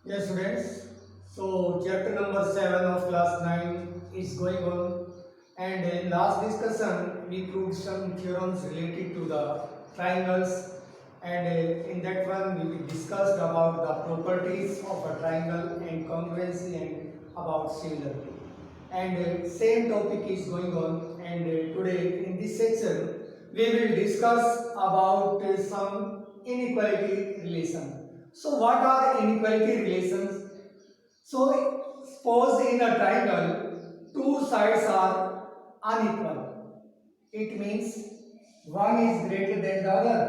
Yes, students. So, chapter number 7 of class 9 is going on, and in last discussion, we proved some theorems related to the triangles, and in that one, we discussed about the properties of a triangle and congruency and about similarity. And same topic is going on, and today in this section, we will discuss about some inequality relation. So what are inequality relations? So suppose in a triangle, two sides are unequal. It means one is greater than the other.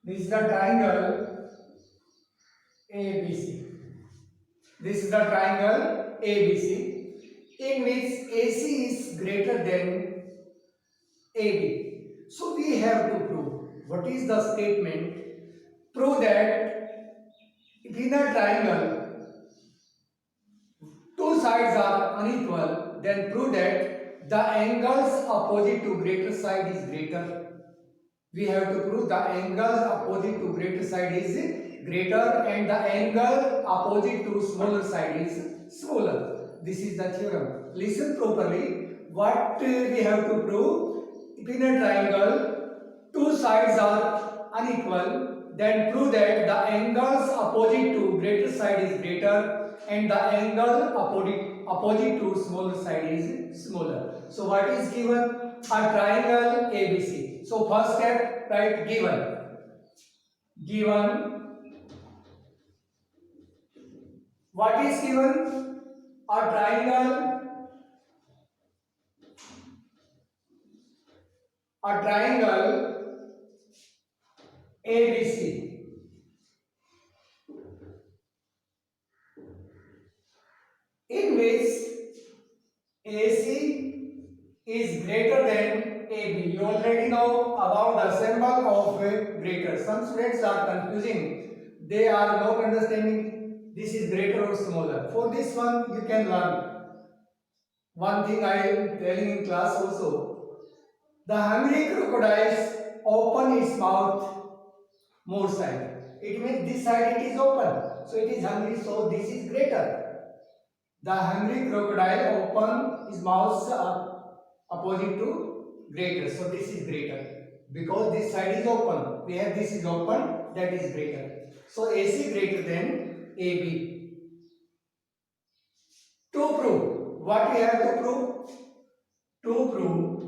This is the triangle ABC. This is the triangle ABC in which AC is greater than AB. So we have to prove. What is the statement? Prove that if in a triangle two sides are unequal, then prove that the angles opposite to greater side is greater. We have to prove the angles opposite to greater side is greater and the angle opposite to smaller side is smaller. This is the theorem. Listen properly. What we have to prove? If in a triangle two sides are unequal, then prove that the angles opposite to greater side is greater and the angle opposite to smaller side is smaller. So what is given? A triangle ABC. So first step, write given. Given. What is given? A triangle. A triangle ABC in which AC is greater than AB. You already know about the symbol of greater. Some students are confusing. They are not understanding this is greater or smaller. For this one, you can learn. One thing I am telling in class also. The hungry crocodiles open its mouth more side. It means this side it is open. So it is hungry. So this is greater. The hungry crocodile open his mouth opposite to greater. So this is greater. Because this side is open. We have this is open. That is greater. So AC greater than AB. To prove. What we have to prove? To prove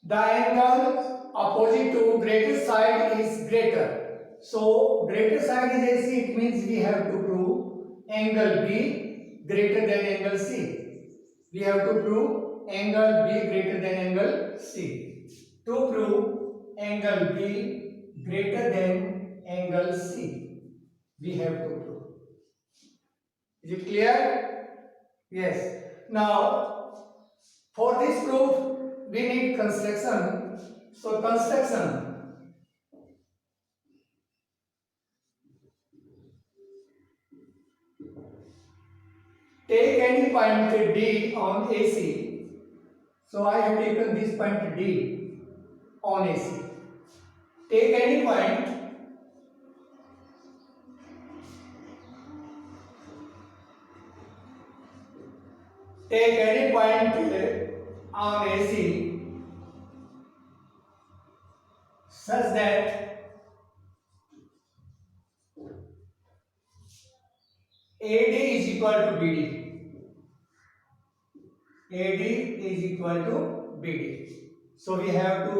the angle opposite to greater side is greater. So greater side is AC. It means we have to prove angle B greater than angle C. We have to prove angle B greater than angle C. To prove angle B greater than angle C, we have to prove. Is it clear? Yes. Now, for this proof, we need construction. So, construction. Take any point D on AC. So, I have taken this point D on AC. Take any point. Take any point on AC such that AD is equal to BD. AD is equal to BD. So we have to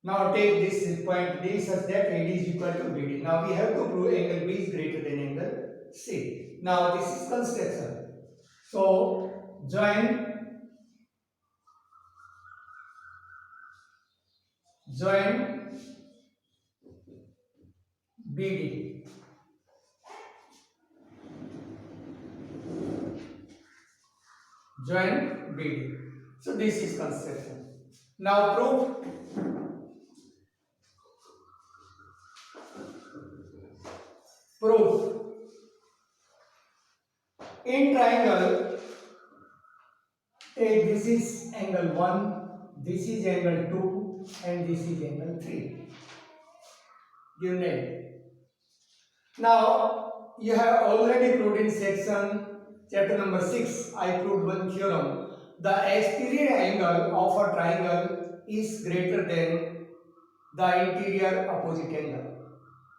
now take this point D such that AD is equal to BD. Now we have to prove angle B is greater than angle C. Now this is construction. So join BD. Join BD. So this is construction. Now proof. Proof. In triangle Take this is angle 1, this is angle 2, and this is angle 3. Give name. Now, you have already proved in section chapter number 6, I proved one theorem. The exterior angle of a triangle is greater than the interior opposite angle.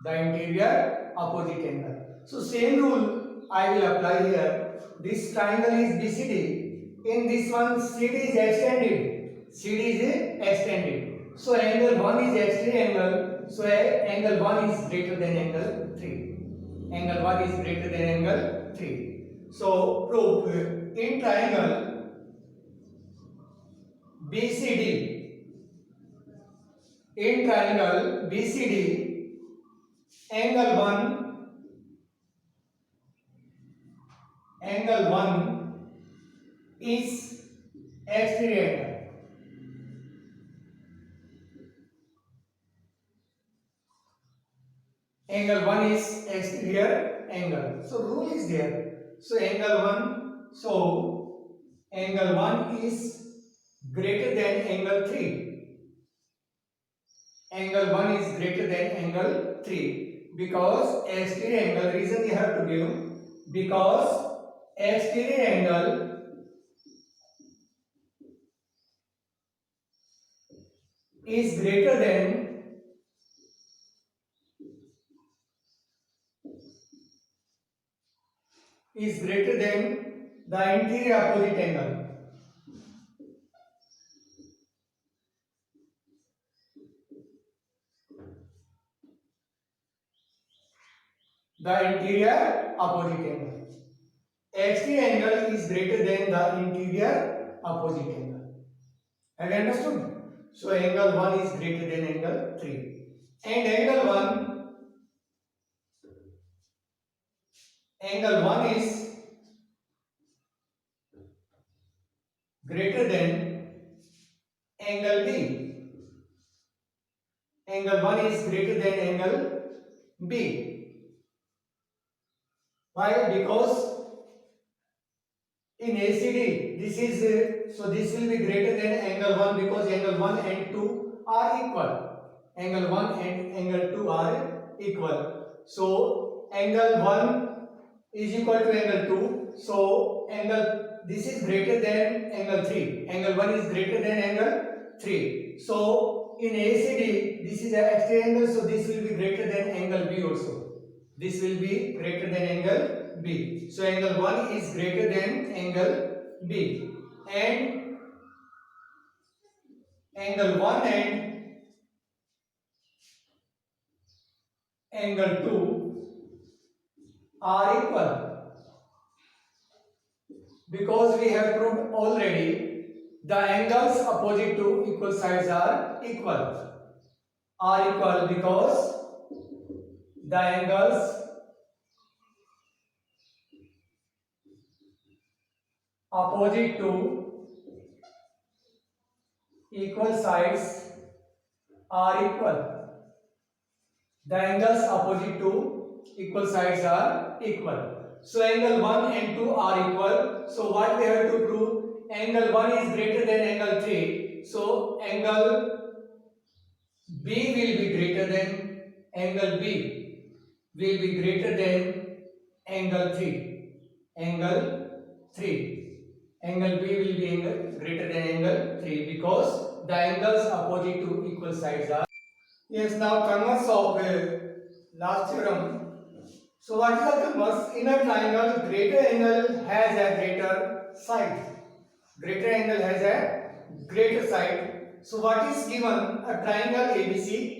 The interior opposite angle. So, same rule I will apply here. This triangle is BCD. In this one, CD is extended. CD is extended. So, angle 1 is exterior angle. So, angle 1 is greater than angle 3. Angle 1 is greater than angle 3. So, proof in triangle BCD, in triangle BCD, angle 1 is exterior angle. Angle 1 is exterior angle. So, rule is there. So, angle 1 is greater than angle 3. Angle 1 is greater than angle 3 because exterior angle, reason you have to give, because exterior angle is greater than the interior opposite angle. The interior opposite angle. Exterior angle is greater than the interior opposite angle. Have you understood? So angle 1 is greater than angle 3. And angle 1 is greater than angle B. Angle 1 is greater than angle B. Why? Because in ACD, this is so this will be greater than angle 1 because angle 1 and 2 are equal. Angle 1 and angle 2 are equal. So angle 1 is equal to angle 2. So this is greater than angle 3. Angle 1 is greater than angle 3. So in ACD, this is an exterior angle, so this will be greater than angle B also. This will be greater than angle B. So angle 1 is greater than angle B. And angle 1 and angle 2 are equal. Because we have proved already the angles opposite to equal sides are equal. Are equal because the angles opposite to equal sides are equal. The angles opposite to equal sides are equal. So angle 1 and 2 are equal. So what we have to prove? Angle 1 is greater than angle 3. So angle B will be greater than angle B will be greater than angle 3. Angle 3. Angle B will be greater than angle 3 because the angles opposite to equal sides are. Yes, now converse of last theorem. So what is the converse? In a triangle, greater angle has a greater side. Greater angle has a greater side. So what is given? A triangle ABC.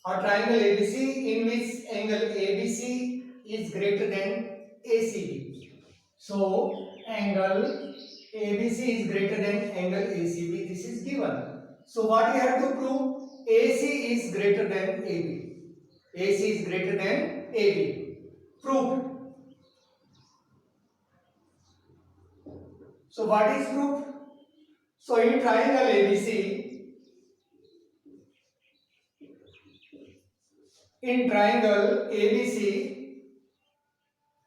A triangle ABC in which angle ABC is greater than ACB. So angle ABC is greater than angle ACB. This is given. So what we have to prove? AC is greater than AB. AC is greater than AB. Proof. So what is proof? So in triangle ABC,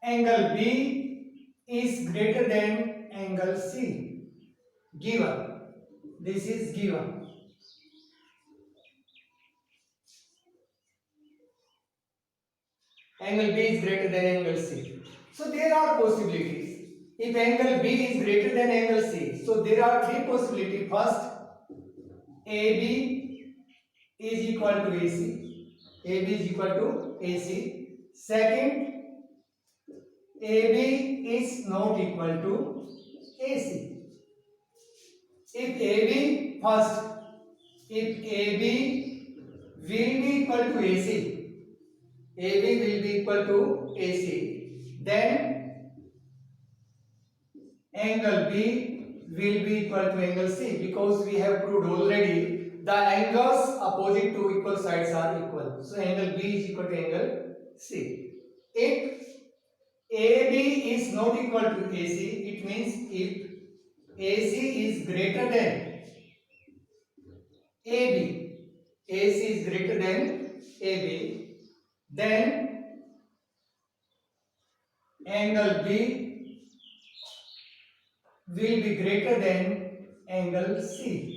angle B is greater than angle C. given. This is given. Angle B is greater than angle C. So there are possibilities. If angle B is greater than angle C, so there are three possibilities. First, AB is equal to AC. AB is equal to AC. Second, AB is not equal to AC. If AB first, if AB will be equal to AC, AB will be equal to AC, then angle B will be equal to angle C, because we have proved already the angles opposite to equal sides are equal. So angle B is equal to angle C. If AB is not equal to AC, it means if AC is greater than AB, AC is greater than AB, then angle B will be greater than angle C.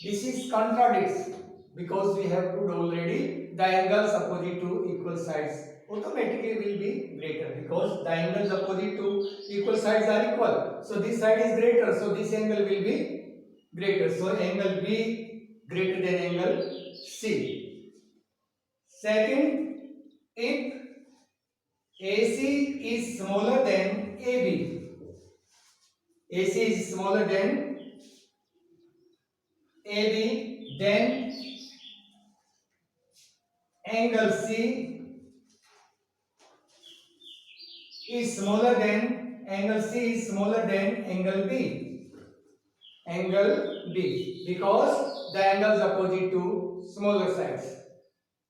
This is contradicts, because we have proved already the angles opposite to equal sides automatically will be greater, because the angles opposite to equal sides are equal. So this side is greater, so this angle will be greater. So angle B greater than angle C. Second, if AC is smaller than AB, AC is smaller than AB, then angle C is smaller than angle C is smaller than angle B. Angle B, because the angles opposite to smaller sides.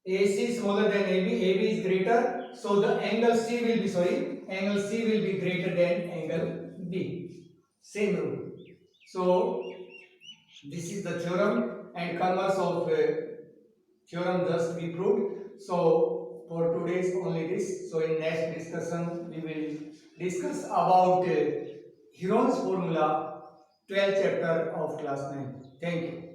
AC is smaller than AB, AB is greater, so the angle C will be angle C will be greater than angle B. Same rule. So this is the theorem and converse of theorem thus we proved. So for today's only this. So in next discussion we will discuss about Heron's formula, 12th chapter of class 9. Thank you.